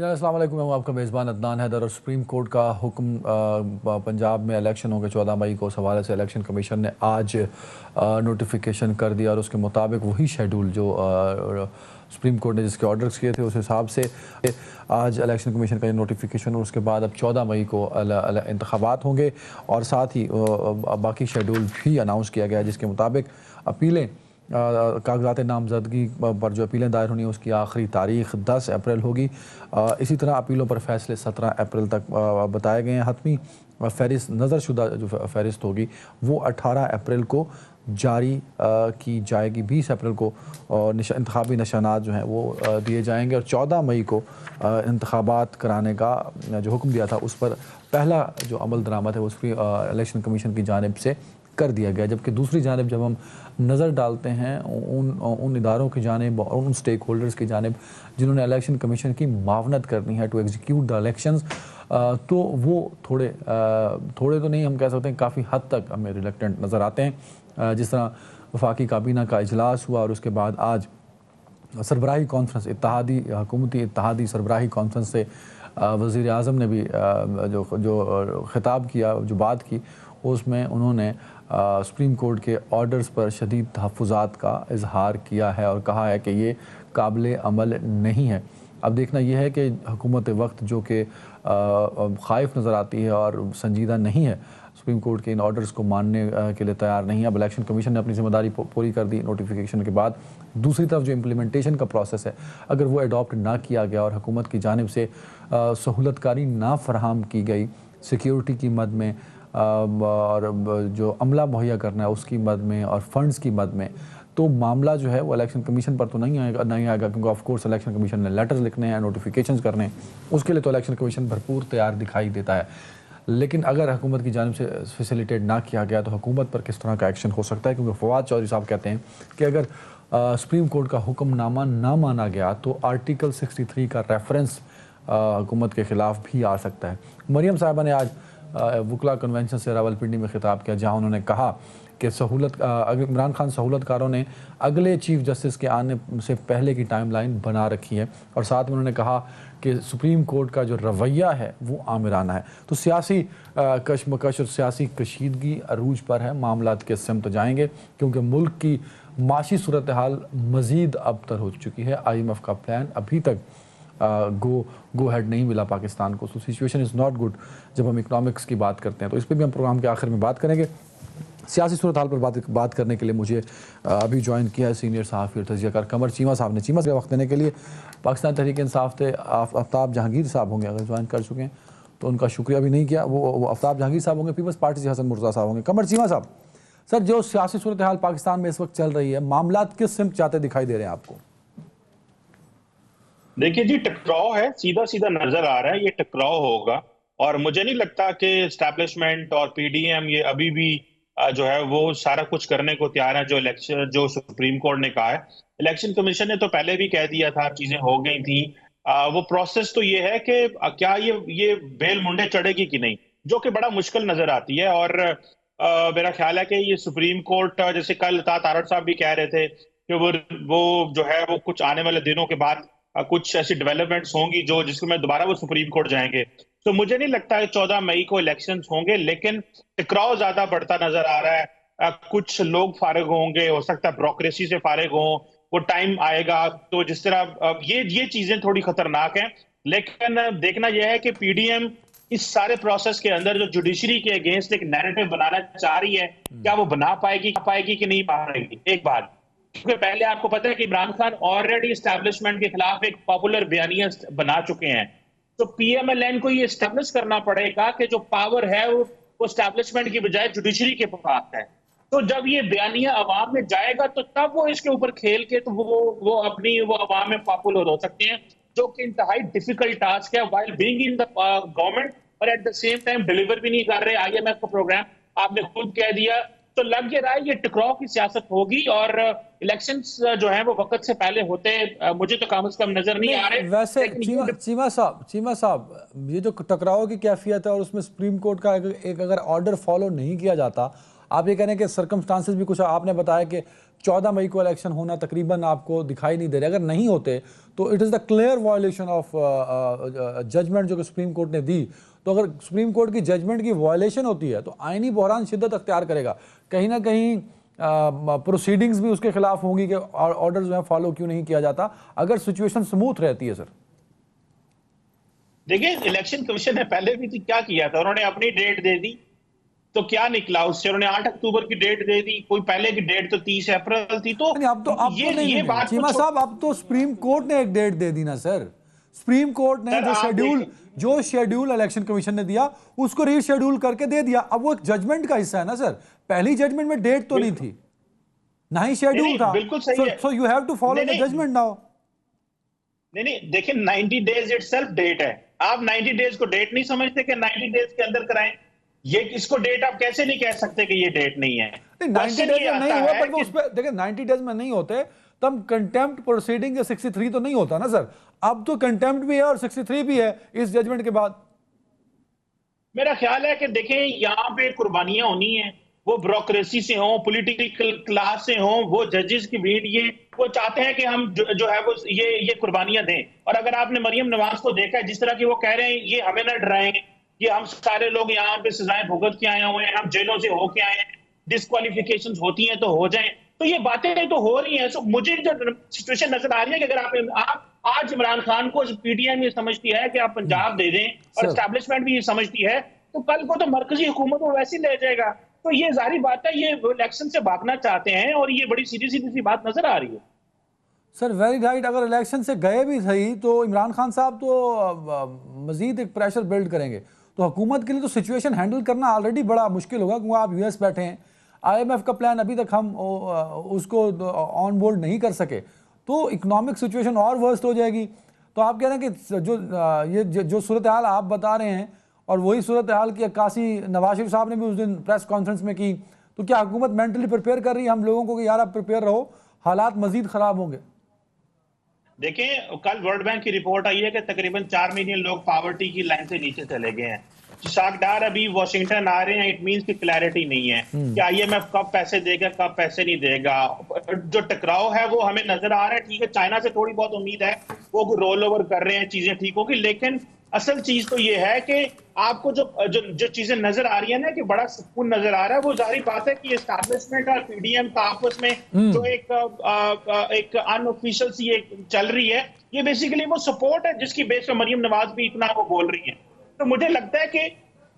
अस्सलाम वालेकुम, मैं हूं आपका मेज़बान अदनान हैदर। और सुप्रीम कोर्ट का हुक्म पंजाब में इलेक्शन होंगे 14 मई को, उस हवाले से इलेक्शन कमीशन ने आज नोटिफिकेशन कर दिया और उसके मुताबिक वही शेड्यूल जो सुप्रीम कोर्ट ने जिसके ऑर्डर्स किए थे उस हिसाब से आज इलेक्शन कमीशन का ये नोटिफिकेशन, और उसके बाद अब 14 मई को इंतखाबात होंगे। और साथ ही बाकी शेड्यूल भी अनाउंस किया गया है जिसके मुताबिक अपीलें कागजात नामजदगी पर जो अपीलें दायर होनी है उसकी आखिरी तारीख 10 अप्रैल होगी। इसी तरह अपीलों पर फैसले 17 अप्रैल तक बताए गए हैं। हतमी फहरिस्त नज़रशुदा जो फहरिस्त होगी वो 18 अप्रैल को जारी की जाएगी। 20 अप्रैल को इंतखाबी निशानात जो हैं वो दिए जाएंगे और 14 मई को इंतखाबात कराने का जो हुक्म दिया था उस पर पहला जो अमल दरामद है वो इलेक्शन कमीशन की जानिब से कर दिया गया। जबकि दूसरी जानिब जब हम नज़र डालते हैं उन इदारों की जानिब और उन स्टेक होल्डर्स की जानिब जिन्होंने इलेक्शन कमीशन की मावनत करनी है टू एग्जीक्यूट द इलेक्शंस, तो वो थोड़े तो नहीं, हम कह सकते हैं काफ़ी हद तक हमें रिलेक्टेंट नज़र आते हैं। जिस तरह वफाकी काबीना का इजलास हुआ और उसके बाद आज सरबराही कॉन्फ्रेंस हुकूमती इत्तेहादी सरबराही कॉन्फ्रेंस से वज़ीर आज़म ने भी जो खिताब किया, जो बात की, उसमें उन्होंने सुप्रीम कोर्ट के ऑर्डर्स पर शदीद तहफ़्फ़ुज़ात का इजहार किया है और कहा है कि ये काबिल अमल नहीं है। अब देखना यह है कि हुकूमत वक्त जो कि ख़ाइफ़ नज़र आती है और संजीदा नहीं है, सुप्रीम कोर्ट के इन ऑर्डर्स को मानने के लिए तैयार नहीं है। अब इलेक्शन कमीशन ने अपनी ज़िम्मेदारी पूरी कर दी नोटिफिकेशन के बाद। दूसरी तरफ जो इम्प्लीमेंटेशन का प्रोसेस है, अगर वो अडॉप्ट ना किया गया और हुकूमत की जानिब से सहूलतकारी ना फराहम की गई सिक्योरिटी की मद में और जो अमला मुहैया करना है उसकी मद में और फंड्स की मद में, तो मामला जो है वो इलेक्शन कमीशन पर तो नहीं आएगा क्योंकि ऑफ कोर्स इलेक्शन कमीशन ने लेटर्स लिखने हैं, नोटिफिकेशंस करने हैं, उसके लिए तो इलेक्शन कमीशन भरपूर तैयार दिखाई देता है। लेकिन अगर हुकूमत की जानिब से फैसिलिटेट ना किया गया तो हुकूमत पर किस तरह का एक्शन हो सकता है, क्योंकि फवाद चौधरी साहब कहते हैं कि अगर सुप्रीम कोर्ट का हुक्मनामा ना माना गया तो आर्टिकल 63 का रेफरेंस हुकूमत के ख़िलाफ़ भी आ सकता है। मरियम साहिबा ने आज वकला कन्वेंशन से रावलपिंडी में खिताब किया, जहां उन्होंने कहा कि इमरान खान सहूलतकारों ने अगले चीफ जस्टिस के आने से पहले की टाइमलाइन बना रखी है और साथ में उन्होंने कहा कि सुप्रीम कोर्ट का जो रवैया है वो आमिराना है। तो सियासी कशमकश और सियासी कशीदगी अरूज पर है, मामलात के सिमत जाएंगे क्योंकि मुल्क की माशी सूरत हाल मज़ीद अबतर हो चुकी है। IMF का प्लान अभी तक गो हेड नहीं मिला पाकिस्तान को। So situation is not good जब हम इकनॉमिक्स की बात करते हैं। तो इस पर भी हम प्रोग्राम के आखिर में बात करेंगे। सियासी सूरत हाल पर बात करने के लिए मुझे अभी ज्वाइन किया है सीनियर सहाफ़ी और तजियाकार कमर चीमा साहब ने। चीमा से वक्त देने के लिए पाकिस्तान तहरीक इंसाफ थे आफ्ताब जहांगीर साहब होंगे, अगर ज्वाइन कर चुके हैं तो उनका शुक्रिया भी नहीं किया। वो आफ्ताब जहांगीर साहब होंगे, पीपल्स पार्टी से हसन मुर्तज़ा साहब होंगे। कमर चीमा साहब, सर जो सियासी सूरत हाल पाकिस्तान में इस वक्त चल रही है, मामला किस सिमत जाते दिखाई दे रहे हैं आपको? देखिए जी, टकराव है, सीधा सीधा नजर आ रहा है ये टकराव होगा। और मुझे नहीं लगता कि एस्टैब्लिशमेंट और PDM ये अभी भी जो है वो सारा कुछ करने को तैयार है जो सुप्रीम कोर्ट ने कहा है। इलेक्शन कमीशन ने तो पहले भी कह दिया था, चीजें हो गई थी। वो प्रोसेस तो ये है कि क्या ये बेल मुंडे चढ़ेगी कि नहीं, जो कि बड़ा मुश्किल नजर आती है। और मेरा ख्याल है कि ये सुप्रीम कोर्ट, जैसे कल तारड़ साहब भी कह रहे थे कि वो जो है वो कुछ आने वाले दिनों के बाद कुछ ऐसी डेवलपमेंट्स होंगी जिसको मैं दोबारा वो सुप्रीम कोर्ट जाएंगे। तो मुझे नहीं लगता है 14 मई को इलेक्शंस होंगे, लेकिन टकराव ज्यादा बढ़ता नजर आ रहा है। कुछ लोग फारिग होंगे, हो सकता है ब्यूरोक्रेसी से फारिग हों, वो टाइम आएगा। तो जिस तरह ये चीजें थोड़ी खतरनाक हैं। लेकिन देखना यह है कि PDM इस सारे प्रोसेस के अंदर जो जुडिशरी के अगेंस्ट एक नैरेटिव बनाना चाह रही है, क्या वो बना पाएगी कि नहीं पाएगी। एक बात, क्योंकि पहले आपको पता है कि इमरान खान ऑलरेडी एस्टैब्लिशमेंट के खिलाफ एक पॉपुलर बयानिया बना चुके हैं। तो PMLN को ये एस्टैब्लिश करना पड़ेगा कि जो पावर है वो एस्टैब्लिशमेंट की बजाय जुडिशरी के पास है। तो जब ये बयानिया अवाम में जाएगा तो तब वो इसके ऊपर खेल के तो वो अवाम में पॉपुलर हो सकते हैं, जो कि इंतहाई डिफिकल्ट टास्क है while being in the government, और at the same time deliver भी नहीं कर रहे। IMF का प्रोग्राम आपने खुद कह दिया। तो लग ये रहा है ये टकराव की सियासत होगी और इलेक्शंस जो है वो वक्त से पहले होते मुझे तो कम से कम नजर नहीं आ रहे। वैसे चीमा साहब, ये जो टकराव की कैफियत है और उसमें सुप्रीम कोर्ट का एक अगर ऑर्डर फॉलो नहीं किया जाता, आप ये कह रहे हैं कि सर्कमस्टांसेस भी कुछ आपने बताया कि 14 मई को इलेक्शन होना तकरीबन आपको दिखाई नहीं दे रहे, अगर नहीं होते तो it is the clear violation of judgement जो कि सुप्रीम कोर्ट ने दी। तो अगर सुप्रीम कोर्ट की जजमेंट की वायलेशन होती है तो आईनी बहरान शिद्दत अख्तियार करेगा, कहीं ना कहीं प्रोसीडिंग्स भी उसके खिलाफ होंगी कि ऑर्डर जो है फॉलो क्यों नहीं किया जाता अगर सिचुएशन स्मूथ रहती है। सर देखिए, इलेक्शन कमीशन ने पहले भी तो क्या किया था, उन्होंने अपनी डेट दे दी तो क्या निकला उससे, उन्होंने 8 अक्टूबर की डेट दे दी, कोई पहले की डेट तो 30 अप्रैल थी। तो नहीं, अब तो नहीं, बात चीमा साहब, अब तो सुप्रीम कोर्ट ने एक डेट दे दी ना सर। सुप्रीम कोर्ट ने जो शेड्यूल इलेक्शन कमीशन ने दिया उसको रीशेड्यूल करके दे दिया। अब वो एक जजमेंट का हिस्सा है ना सर, पहली जजमेंट में डेट तो नहीं थी, ना ही शेड्यूल था। बिल्कुल सही है। So you have to follow the judgement now. नहीं, देखिए 90 डेज इटसेल्फ डेट है। आप 90 डेज को डेट नहीं समझते कि 90 डेज के अंदर कराएं? ये इसको डेट आप कैसे नहीं कह सकते कि ये डेट नहीं है? 90 डेज में नहीं हुआ, पर वो उस पे देखिए 90 डेज में नहीं होते तब कंटेम्प्ट प्रोसीडिंग 63 तो नहीं होता ना सर। अब तो कंटेम्प्ट भी है और 63 भी है इस जजमेंट के बाद। मेरा ख्याल है कि देखें, यहाँ पे कुर्बानियां होनी है, वो ब्यूरोक्रेसी से हो, पॉलिटिकल क्लास से हो, वो जजेस की भीड़, ये वो चाहते हैं कि हम जो है वो ये कुर्बानियां दें। और अगर आपने मरियम नवाज को देखा है, जिस तरह की वो कह रहे हैं, ये हमें ना डराएं, ये हम सारे लोग यहाँ पे सजाएं भुगत के आए हुए हैं, हम जेलों से होके आए हैं, डिस्क्वालिफिकेशन होती हैं तो हो जाएं। तो ये बातें तो हो रही हैं। सो मुझे जो सिचुएशन नजर आ रही है कि अगर आप आज इमरान खान को पीटीएम ये समझती है कि आप पंजाब दे दें और एस्टैब्लिशमेंट भी ये समझती है, तो कल को तो मरकजी हुकूमत वो वैसे ले जाएगा। तो ये जारी बात है, ये इलेक्शन से भागना चाहते हैं और ये बड़ी सीधी सी बात नजर आ रही है। सर वेरी राइट, अगर इलेक्शन से गए भी सही तो इमरान खान साहब तो मजीद एक प्रेशर बिल्ड करेंगे, तो हुकूमत के लिए तो सिचुएशन हैंडल करना ऑलरेडी बड़ा मुश्किल होगा, क्योंकि आप यूएस बैठे हैं, आईएमएफ का प्लान अभी तक हम उसको ऑन बोर्ड नहीं कर सके, तो इकोनॉमिक सिचुएशन और वर्स्ट हो जाएगी। तो आप कह रहे हैं कि ये जो सूरत हाल आप बता रहे हैं और वही सूरत हाल की अक्कासी नवाज शरीफ साहब ने भी उस दिन प्रेस कॉन्फ्रेंस में की, तो क्या हुकूमत मेंटली प्रिपेयर कर रही है हम लोगों को कि यार आप प्रिपेयर रहो, हालात मजीद खराब होंगे? देखें, कल वर्ल्ड बैंक की रिपोर्ट आई है कि तकरीबन 4 मिलियन लोग पॉवर्टी की लाइन से नीचे चले गए हैं। सागदार अभी वॉशिंगटन आ रहे हैं, इट मींस की क्लैरिटी नहीं है कि आईएमएफ कब पैसे देगा कब पैसे नहीं देगा। जो टकराव है वो हमें नजर आ रहा है। ठीक है, चाइना से थोड़ी बहुत उम्मीद है, वो रोल ओवर कर रहे हैं, चीजें ठीक होगी, लेकिन असल चीज तो ये है कि आपको जो चीजें नजर आ रही है ना कि बड़ा सुकून नजर आ रहा है, वो जाहिर बात है कि एस्टैब्लिशमेंट और पीडीएम का आपस में जो एक अनऑफिशियल सी एक चल रही है, ये बेसिकली वो सपोर्ट है जिसकी बेस पे मरियम नवाज भी इतना वो बोल रही है। तो मुझे लगता है कि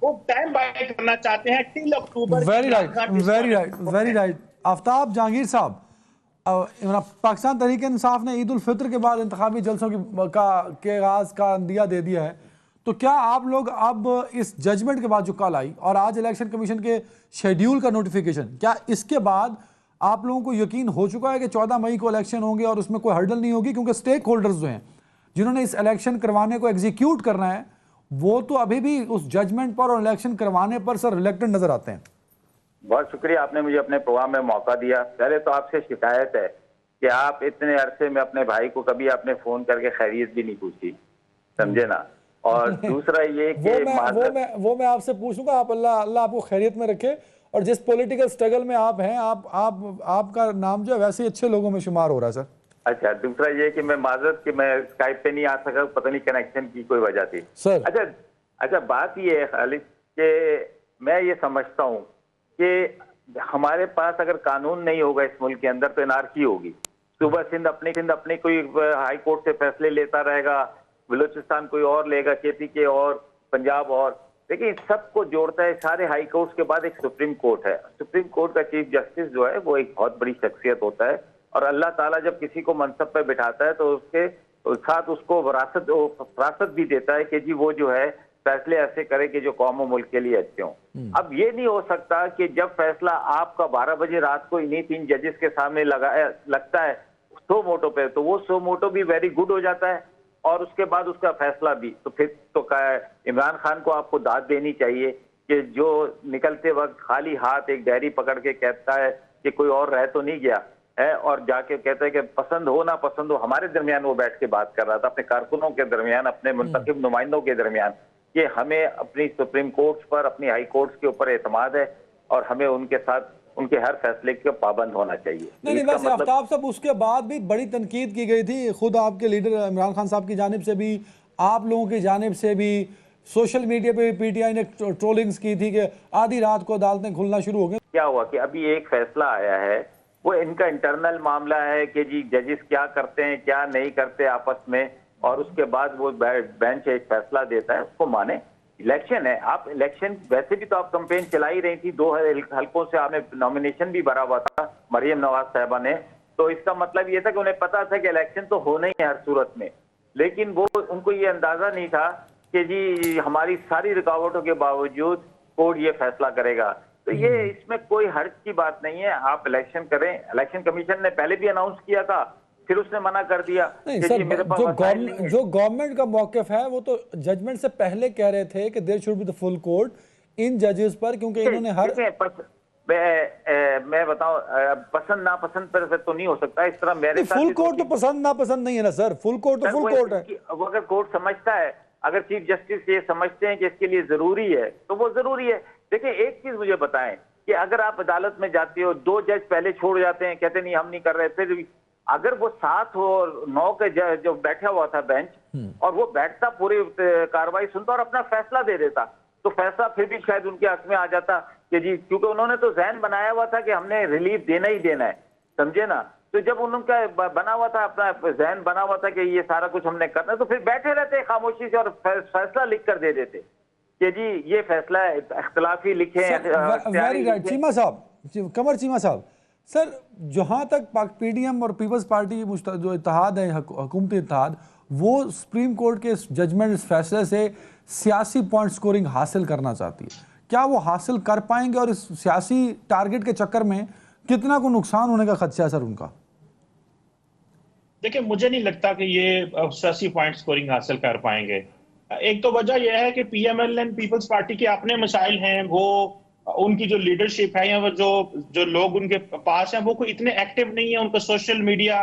वो टाइम बाय करना चाहते हैं टिल अक्टूबर। वेरी राइट आफ्ताब जहांगीर साहब, पाकिस्तान तहरीक इंसाफ ने ईद उल फित्र के बाद इंतखाबी जलसों के आगाज का दिया दे दिया है, तो क्या आप लोग अब इस जजमेंट के बाद जो कल आई और आज इलेक्शन कमीशन के शेड्यूल का नोटिफिकेशन, क्या इसके बाद आप लोगों को यकीन हो चुका है कि 14 मई को इलेक्शन होंगे और उसमें कोई हर्डल नहीं होगी? क्योंकि स्टेक होल्डर्स जो हैं जिन्होंने इस इलेक्शन करवाने को एग्जीक्यूट करना है, वो तो अभी भी उस जजमेंट पर और इलेक्शन करवाने पर सर रिलेक्टेंट नजर आते हैं। बहुत शुक्रिया, आपने मुझे अपने प्रोग्राम में मौका दिया। पहले तो आपसे शिकायत है कि आप इतने अरसे में अपने भाई को कभी आपने फोन करके खैरियत भी नहीं पूछी, समझे ना। और दूसरा ये कि वो मैं आपसे पूछूंगा, आप अल्लाह आपको खैरियत में रखे, और जिस पॉलिटिकल स्ट्रगल में आप हैं, आपका नाम जो है वैसे ही अच्छे लोगों में शुमार हो रहा है सर। अच्छा, दूसरा ये कि मैं माजरत कि मैं स्काइप पे नहीं आ सका, पता नहीं कनेक्शन की कोई वजह थी सर। अच्छा बात ये है खालिद कि मैं ये समझता हूँ कि हमारे पास अगर कानून नहीं होगा इस मुल्क के अंदर तो एनार्की होगी। सुबह सिंध अपने कोई हाई कोर्ट से फैसले लेता रहेगा, बलूचिस्तान कोई और लेगा, केपी और पंजाब और, लेकिन सबको जोड़ता है सारे हाई कोर्ट के बाद एक सुप्रीम कोर्ट है। सुप्रीम कोर्ट का चीफ जस्टिस जो है वो एक बहुत बड़ी शख्सियत होता है, और अल्लाह ताला जब किसी को मनसब पे बिठाता है तो उसके साथ उसको विरासत भी देता है कि जी वो जो है फैसले ऐसे करे कि जो कौम और मुल्क के लिए अच्छे हों। अब ये नहीं हो सकता कि जब फैसला आपका 12 बजे रात को इन्हीं 3 जजेस के सामने लगता है सो मोटो पे, तो वो सो मोटो भी वेरी गुड हो जाता है और उसके बाद उसका फैसला भी। तो फिर तो इमरान खान को आपको दाद देनी चाहिए कि जो निकलते वक्त खाली हाथ एक डायरी पकड़ के कहता है कि कोई और रह तो नहीं गया है, और जाके कहता है कि पसंद हो ना पसंद हो, हमारे दरमियान वो बैठ के बात कर रहा था, अपने कारकुनों के दरमियान, अपने मुंतखब नुमाइंदों के दरमियान, कि हमें अपनी सुप्रीम कोर्ट्स पर, अपनी हाई कोर्ट्स के ऊपर एतमाद है और हमें उनके साथ उनके हर फैसले के पाबंद होना चाहिए। नहीं वैसे आफ्ताब साहब उसके बाद भी बड़ी तनकीद की गई थी, खुद आपके लीडर इमरान खान साहब की जानिब से भी, आप लोगों की जानिब से भी, सोशल मीडिया पे पीटीआई ने ट्रोलिंग्स की थी कि आधी रात को अदालतें खुलना शुरू हो गई। क्या हुआ कि अभी एक फैसला आया है, वो इनका इंटरनल मामला है कि जी जजेस क्या करते हैं क्या नहीं करते आपस में, और उसके बाद वो बेंच एक फैसला देता है, उसको माने। इलेक्शन है, आप इलेक्शन वैसे भी तो आप कैंपेन चला ही रही थी, 2 हल्कों से आपने नॉमिनेशन भी भरा हुआ था मरियम नवाज साहिबा ने, तो इसका मतलब ये था कि उन्हें पता था कि इलेक्शन तो होना ही है हर सूरत में, लेकिन वो उनको ये अंदाजा नहीं था कि जी हमारी सारी रुकावटों के बावजूद कोर्ट ये फैसला करेगा। तो ये इसमें कोई हर्ज की बात नहीं है, आप इलेक्शन करें। इलेक्शन कमीशन ने पहले भी अनाउंस किया था, फिर उसने मना कर दिया। नहीं सर, जो गवर्नमेंट का मौक़िफ़ है वो तो जजमेंट से पहले कह रहे थे कि there should be the full court इन जजेस पर, क्योंकि इन्होंने हर मैं बताऊं पसंद नापसंद पर तो नहीं हो सकता इस तरह। मेरे साथ फुल कोर्ट तो पसंद नापसंद नहीं है ना सर, फुल कोर्ट तो फुल कोर्ट है। अगर कोर्ट समझता है, अगर चीफ जस्टिस ये समझते हैं कि इसके लिए जरूरी है तो वो जरूरी है। देखिए एक चीज मुझे बताएं कि अगर आप अदालत में जाते हो, 2 जज पहले छोड़ जाते हैं, कहते नहीं हम नहीं कर रहे, फिर अगर वो 7 और 9 के जज जो बैठा हुआ था बेंच, और वो बैठता पूरी कार्रवाई सुनता और अपना फैसला दे देता, तो फैसला फिर भी शायद उनके हक में आ जाता कि जी, क्योंकि उन्होंने तो जहन बनाया हुआ था कि हमने रिलीफ देना ही देना है, समझे ना। तो जब उनका बना हुआ था, अपना जहन बना हुआ था कि ये सारा कुछ हमने करना है, तो फिर बैठे रहते खामोशी से और फैसला लिख कर दे देते कि जी ये फैसला इख्तिलाफी लिखे। वेरी राइट चीमा साहब, कमर चीमा साहब, सर जहाँ तक पीडीएम और पीपल्स पार्टी जो इत्तेहाद है, हुकूमती इत्तेहाद, वो सुप्रीम कोर्ट के जजमेंट, इस फैसले से सियासी पॉइंट स्कोरिंग हासिल करना चाहती है, क्या वो हासिल कर पाएंगे? और इस सियासी टारगेट के चक्कर में कितना को नुकसान होने का खदशा है सर उनका? देखिए मुझे नहीं लगता कि ये 80 पॉइंट स्कोरिंग हासिल कर पाएंगे। एक तो वजह यह है कि पीएमएल एंड पीपल्स पार्टी के अपने मसाइल हैं, वो उनकी जो लीडरशिप है या वो जो लोग उनके पास हैं वो कोई इतने एक्टिव नहीं है। उनका social media,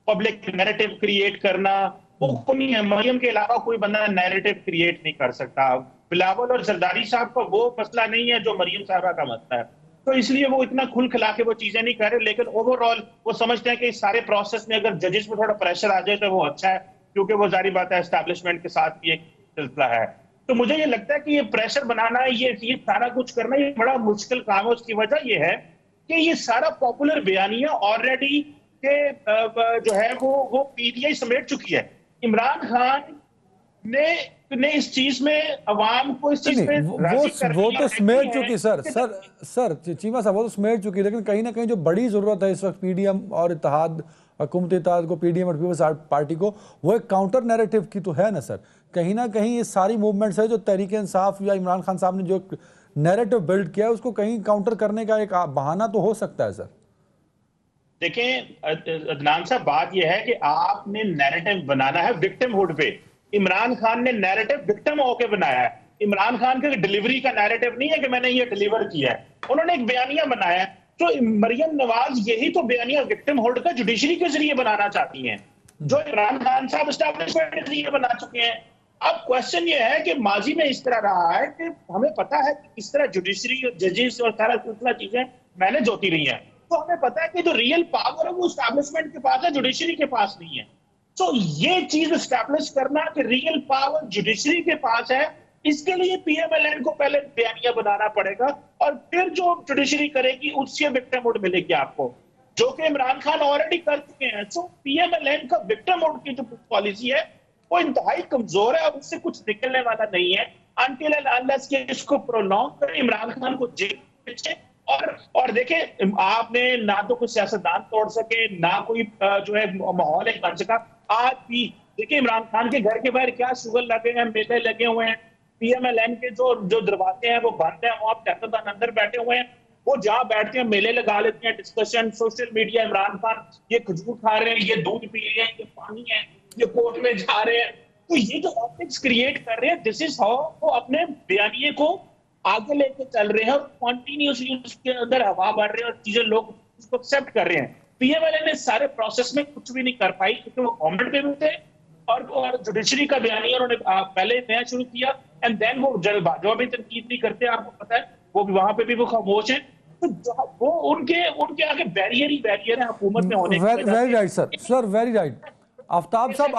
public narrative create करना वो नहीं है। मरियम के अलावा कोई बंदा नैरेटिव क्रिएट नहीं कर सकता। बिलावल और जरदारी साहब का वो मसला नहीं है जो मरियम साहबा का मसला है, तो इसलिए वो इतना खुल खिला के वो चीजें नहीं कर रहे। लेकिन ओवरऑल वो समझते हैं कि इस सारे प्रोसेस में अगर जजेस में थोड़ा प्रेशर आ जाए तो वो अच्छा है, क्योंकि वो जारी बात है एस्टैब्लिशमेंट के साथ भी एक सिलसिला है। तो मुझे ये लगता है कि ये प्रेशर बनाना, ये सारा कुछ करना, ये बड़ा मुश्किल काम है। उसकी वजह ये है कि ये सारा पॉपुलर बयानिया ऑलरेडी के जो है वो पीटीआई समेट चुकी है। इमरान खान ने इस चीज में अवाम को इस चीज में वो तो समेट चुकी सर चीमा साहब, वो तो समेट चुकी, लेकिन कहीं ना कहीं जो बड़ी जरूरत है इस वक्त पीडीएम और इत्तेहाद, हुकूमती इत्तेहाद को, पीडीएम और पीपल्स पार्टी को, वो एक काउंटर नैरेटिव की तो है ना सर। कहीं ना कहीं ये सारी मूवमेंट्स है जो तहरीक इंसाफ या इमरान खान साहब ने जो नैरेटिव बिल्ड किया है, उसको कहीं काउंटर करने का एक बहाना तो हो सकता है सर। देखें अदनान साहब, बात यह है कि आपने नैरेटिव बनाना है विक्टिमहुड पे। इमरान खान ने नैरेटिव विक्टिम होकर बनाया है। इमरान खान के डिलीवरी का नैरेटिव नहीं है कि मैंने ये डिलीवर किया है, उन्होंने एक बयानिया बनाया है। तो मरियम नवाज यही तो बयानिया विक्टिमहुड का जुडिशरी के जरिए बनाना चाहती हैं, जो इमरान खान साहब एस्टैब्लिशमेंट के जरिए बना चुके हैं। अब क्वेश्चन ये है कि माजी में इस तरह रहा है कि हमें पता है कि किस तरह जुडिशरी और जजेस और सारा सिलसिला चीजें मैनेज होती रही हैं, तो हमें पता है कि जो रियल पावर है वो एस्टैब्लिशमेंट के पास है, जुडिशरी के पास नहीं है। तो ये चीज एस्टैब्लिश करना कि रियल पावर जुडिशरी के पास है, इसके लिए पीएमएलएन को पहले बयानिया बनाना पड़ेगा, और फिर जो जुडिशरी करेगी उससे विक्टिमहुड मिलेगी आपको, जो कि इमरान खान ऑलरेडी कर चुके हैं। तो पीएमएलएन का विक्टिमहुड की जो पॉलिसी है वो इंतहाई कमजोर है और उससे कुछ निकलने वाला नहीं है अनटिल एंड अनलेस के इसको प्रोलॉन्ग करें, इमरान खान को जेल भेजें। और देखें, आपने ना तो कोई सियासतदान तोड़ सके, ना कोई जो है माहौल एक बन सका। आज भी देखिए इमरान खान के घर के बाहर क्या शुगर लगे हैं, मेले लगे हुए हैं। पीएमएलएन के जो दरवाजे हैं वो बंद हैं, वहां सियासतदान अंदर बैठे हुए हैं, वो जहां बैठते हैं मेले लगा लेते हैं, discussion, social media. Imran Khan ये खजूर खा रहे हैं, ये दूध पी रहे हैं, ये पानी है, ये कोर्ट में जा रहे हैं। तो ये जो ऑप्टिक्स क्रिएट कर रहे हैं, दिस इज हाउ वो अपने बयानिए को आगे लेके चल रहे हैं, और कॉन्टिन्यूसली उसके अंदर हवा बढ़ रही है और चीजें लोग उसको एक्सेप्ट कर रहे हैं। पीएमएलएन ने सारे प्रोसेस में कुछ भी नहीं कर पाई, क्योंकि वो गवर्नमेंट में भी थे और जुडिशरी का बयानिया उन्होंने पहले नया शुरू किया, एंड देन वो जल्दबाजवा भी तनकीद नहीं करते। आपको पता है वो भी वहां पे भी वो खामोश है। तो वो उनके उनके आगे बैरियर ही बैरियर है हुकूमत में होने की वजह से। Very right sir, very right. Aftab साहब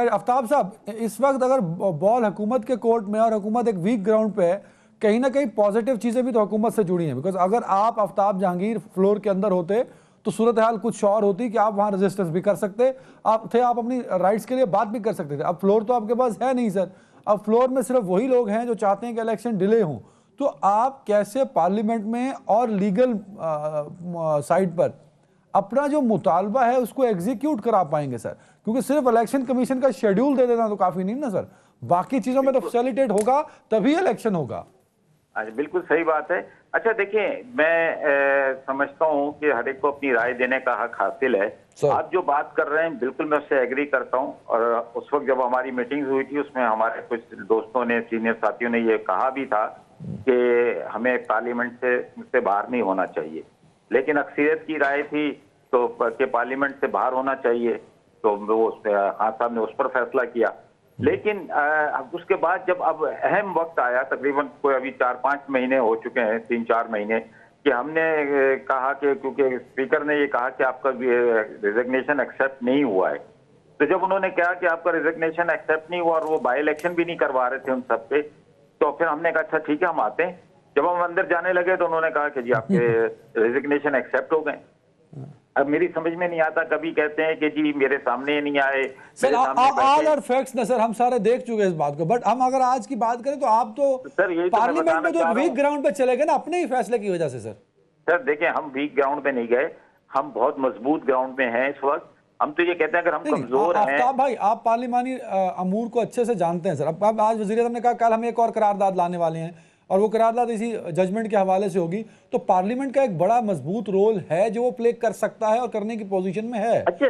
आफ्ताब साहब, इस वक्त अगर बॉल हुकूमत के कोर्ट में और हुकूमत एक वीक ग्राउंड पे है, कहीं ना कहीं पॉजिटिव चीजें भी तो हुकूमत से जुड़ी हैं। बिकॉज अगर आप आफ्ताब जहांगीर फ्लोर के अंदर होते तो सूरत हाल कुछ और होती कि आप वहां रेजिस्टेंस भी कर सकते आप अपनी राइट्स के लिए बात भी कर सकते थे। अब फ्लोर तो आपके पास है नहीं सर, अब फ्लोर में सिर्फ वही लोग हैं जो चाहते हैं कि इलेक्शन डिले हों। तो आप कैसे पार्लियामेंट में और लीगल साइड पर अपना जो मुतालबा है उसको एग्जीक्यूट करा पाएंगे सर? क्योंकि सिर्फ इलेक्शन कमीशन का शेड्यूल दे देना तो काफी नहीं ना सर, बाकी चीजों में तो फैसिलिटेट होगा तभी इलेक्शन होगा। बिल्कुल सही बात है। अच्छा देखिए, मैं समझता हूं कि हर एक को अपनी राय देने का हक हासिल है। आप जो बात कर रहे हैं बिल्कुल मैं उससे एग्री करता हूं, और उस वक्त जब हमारी मीटिंग हुई थी उसमें हमारे कुछ दोस्तों ने, सीनियर साथियों ने ये कहा भी था कि हमें पार्लियामेंट से बाहर नहीं होना चाहिए, लेकिन अक्सरियत की राय थी तो कि पार्लियामेंट से बाहर होना चाहिए, तो वो खान साहब ने उस पर फैसला किया। लेकिन उसके बाद जब अब अहम वक्त आया, तकरीबन कोई अभी 4-5 महीने हो चुके हैं, 3-4 महीने, कि हमने कहा कि क्योंकि स्पीकर ने ये कहा कि आपका रिजिग्नेशन एक्सेप्ट नहीं हुआ है, तो जब उन्होंने कहा कि आपका रिजिग्नेशन एक्सेप्ट नहीं हुआ और वो बाई इलेक्शन भी नहीं करवा रहे थे उन सब पे, तो फिर हमने कहा अच्छा ठीक है हम आते हैं। जब हम अंदर जाने लगे तो उन्होंने कहा कि जी आपके रिजिग्नेशन एक्सेप्ट हो गए। अब मेरी समझ में नहीं आता, कभी कहते हैं कि जी मेरे सामने नहीं आए सर, ऑल आर फैक्ट्स ना सर, हम सारे देख चुके हैं इस बात को। बट हम अगर आज की बात करें तो आप तो सर पार्लियामेंट में जो वीक ग्राउंड पे चले गए ना अपने ही फैसले की वजह से। सर देखिए, हम वीक ग्राउंड पे नहीं गए, हम बहुत मजबूत ग्राउंड में हैं इस वक्त। हम तो ये कहते हैं अगर हम कमजोर हैं। आफ्ताब भाई, आप पार्लिमानी अमूर को अच्छे से जानते हैं सर। अब आज वज़ीर आज़म ने कहा कल हम एक और करारदाद लाने वाले हैं और वो करारदाद इसी जजमेंट के हवाले से होगी, तो पार्लियामेंट का एक बड़ा मजबूत रोल है जो वो प्ले कर सकता है और करने की पोजीशन में है। अच्छा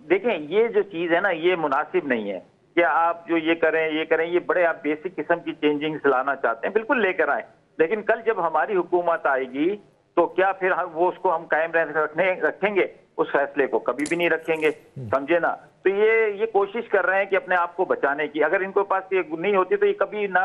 देखें, ये जो चीज है ना ये मुनासिब नहीं है कि आप जो ये करें, ये बड़े आप बेसिक किस्म की चेंजिंग्स लाना चाहते हैं, बिल्कुल लेकर आए, लेकिन कल जब हमारी हुकूमत आएगी तो क्या फिर वो उसको हम कायम रखेंगे? उस फैसले को कभी भी नहीं रखेंगे, समझे ना। तो ये कोशिश कर रहे हैं कि अपने आप को बचाने की। अगर इनको पास ये नहीं होती तो ये कभी ना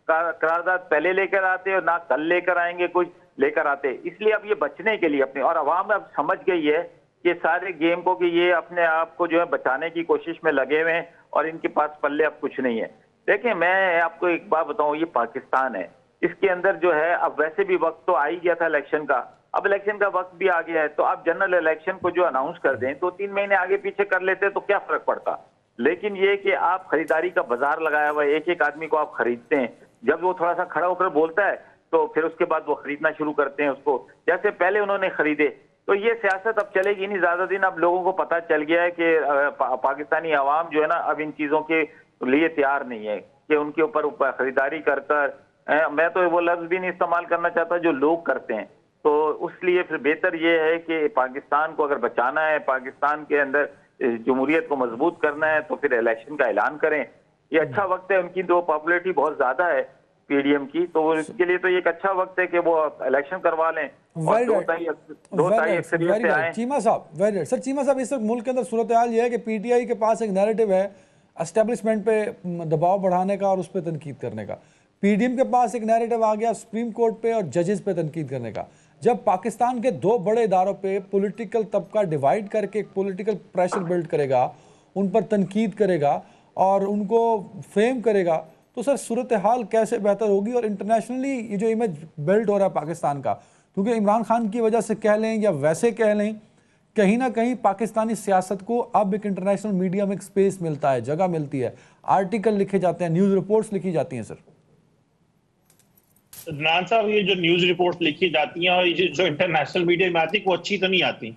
करारदाद पहले लेकर आते और ना कल लेकर आएंगे, कुछ लेकर आते। इसलिए अब ये बचने के लिए अपने, और अवाम अब समझ गई है कि सारे गेम को कि ये अपने आप को जो है बचाने की कोशिश में लगे हुए हैं और इनके पास पल्ले अब कुछ नहीं है। देखिए मैं आपको एक बात बताऊं, ये पाकिस्तान है, इसके अंदर जो है अब वैसे भी वक्त तो आ ही गया था इलेक्शन का, अब इलेक्शन का वक्त भी आ गया है, तो आप जनरल इलेक्शन को जो अनाउंस कर दें तो 3 महीने आगे पीछे कर लेते तो क्या फर्क पड़ता। लेकिन ये कि आप खरीदारी का बाजार लगाया हुआ है, एक एक आदमी को आप खरीदते हैं, जब वो थोड़ा सा खड़ा होकर बोलता है तो फिर उसके बाद वो खरीदना शुरू करते हैं उसको, जैसे पहले उन्होंने खरीदे। तो ये सियासत अब चलेगी नहीं ज्यादा दिन। अब लोगों को पता चल गया है कि पाकिस्तानी आवाम जो है ना अब इन चीजों के लिए तैयार नहीं है कि उनके ऊपर खरीदारी कर मैं तो वो लफ्ज भी नहीं इस्तेमाल करना चाहता जो लोग करते हैं। तो उसलिए फिर बेहतर ये है कि पाकिस्तान को अगर बचाना है, पाकिस्तान के अंदर जमहूरियत को मजबूत करना है, तो फिर इलेक्शन का ऐलान करें। ये अच्छा वक्त है, उनकी तो पॉपुलैरिटी बहुत ज्यादा है पीडीएम की, तो इसके लिए तो ये एक अच्छा वक्त है कि वो इलेक्शन करवा लें और दो ताई अक्सरियत से आए। चीमा साहब, वेरी सर, चीमा साहब, इस वक्त मुल्क के अंदर सूरत हाल ये है कि पीटीआई के पास एक नैरेटिव है एस्टेब्लिशमेंट पे दबाव बढ़ाने का और उस पर तनकीद करने का, पीडीएम के पास एक नैरेटिव आ गया सुप्रीम कोर्ट पे और जजेस पे तनकीद करने का। जब पाकिस्तान के 2 बड़े इदारों पे पॉलिटिकल तबका डिवाइड करके एक पॉलिटिकल प्रेशर बिल्ड करेगा, उन पर तनकीद करेगा और उनको फेम करेगा, तो सर सूरत हाल कैसे बेहतर होगी? और इंटरनेशनली ये जो इमेज बिल्ड हो रहा है पाकिस्तान का, क्योंकि इमरान खान की वजह से कह लें या वैसे कह लें, कहीं ना कहीं पाकिस्तानी सियासत को अब एक इंटरनेशनल मीडिया में एक स्पेस मिलता है, जगह मिलती है, आर्टिकल लिखे जाते हैं, न्यूज़ रिपोर्ट्स लिखी जाती हैं। सर नान साहब, ये जो न्यूज रिपोर्ट लिखी जाती हैं और ये जो इंटरनेशनल मीडिया में आती है वो अच्छी तो नहीं आती।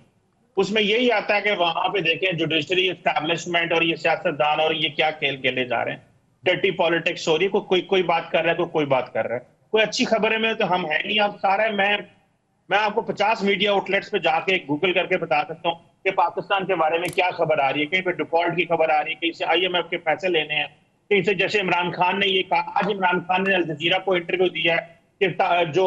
उसमें यही आता है कि वहां पे देखें जुडिशरी एस्टैब्लिशमेंट और ये सियासतदान और ये क्या खेल खेले जा रहे हैं, डर्टी पॉलिटिक्स हो रही है, कोई बात कर रहा है तो कोई बात कर रहा है, कोई अच्छी खबरें में तो हम है नहीं। आप सारा मैं आपको 50 मीडिया आउटलेट्स पे जाके गूगल करके बता सकता हूँ कि पाकिस्तान के बारे में क्या खबर आ रही है। कहीं पे डिफॉल्ट की खबर आ रही है, कहीं से IMF के पैसे लेने हैं, कहीं से जैसे इमरान खान ने ये कहा, आज इमरान खान ने अल जजीरा को इंटरव्यू दिया है कि जो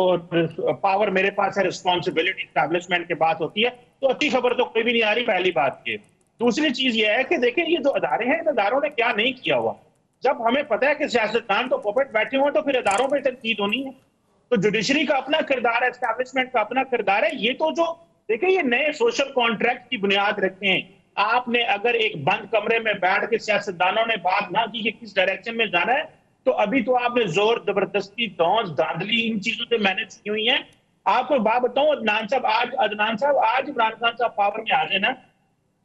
पावर मेरे पास है, रिस्पॉन्सिबिलिटी एस्टैब्लिशमेंट के बात होती है, तो अच्छी खबर तो कोई भी नहीं आ रही, पहली बात ये। दूसरी चीज ये है कि देखें ये जो अदारे हैं, इन अदारों ने क्या नहीं किया हुआ। जब हमें पता है कि सियासतदान तो पॉपेट बैठे हुए हैं तो फिर अदारों पर तनकीद होनी है। तो जुडिशरी का अपना किरदार है, एस्टैब्लिशमेंट का अपना किरदार है। ये तो जो देखिए ये नए सोशल कॉन्ट्रैक्ट की बुनियाद रखते हैं। आपने अगर एक बंद कमरे में बैठ के सियासतदानों ने बात ना की कि किस डायरेक्शन में जाना है, तो अभी तो आपने जोर जबरदस्ती दौंस धांधली इन चीजों से मैनेज की हुई है। आपको बात बताऊं, अदनान साहब आज इमरान खान साहब पावर में आ जाए ना,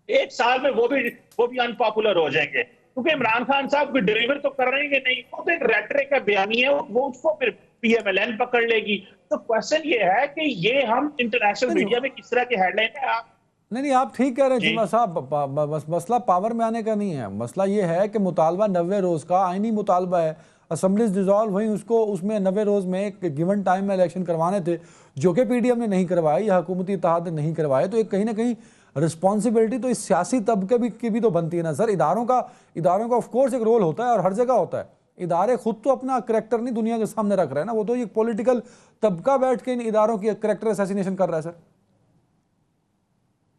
1 साल में वो भी अनपॉपुलर हो जाएंगे, क्योंकि इमरान खान साहब को डिलीवर तो कर रहे नहीं, वो तो एक रेटरिक का बयानी है, वो उसको फिर PMLN पकड़ लेगी। तो क्वेश्चन ये है कि ये हम इंटरनेशनल मीडिया में किस तरह के हेडलाइन है। आप नहीं, आप ठीक कह रहे हैं चीमा साहब, मसला पावर में आने का नहीं है। मसला ये है कि मुतालबा 90 रोज का आईनी मुतालबा है, असम्बलीज डिजॉल्व हुई, उसको उसमें 90 रोज में एक गिवन टाइम में इलेक्शन करवाने थे, जो कि PDM ने नहीं करवाए या हुकूमती इत्तेहाद ने नहीं करवाए। तो एक कहीं ना कहीं रिस्पॉन्सिबिलिटी तो इस सियासी तबके की भी तो बनती है ना सर। इदारों का ऑफ कोर्स एक रोल होता है और हर जगह होता है। इदारे खुद तो अपना करैक्टर नहीं दुनिया के सामने रख रहे हैं ना, वो तो एक पॉलिटिकल तबका बैठ के इन इदारों की करैक्टर असैसिनेशन कर रहा है सर।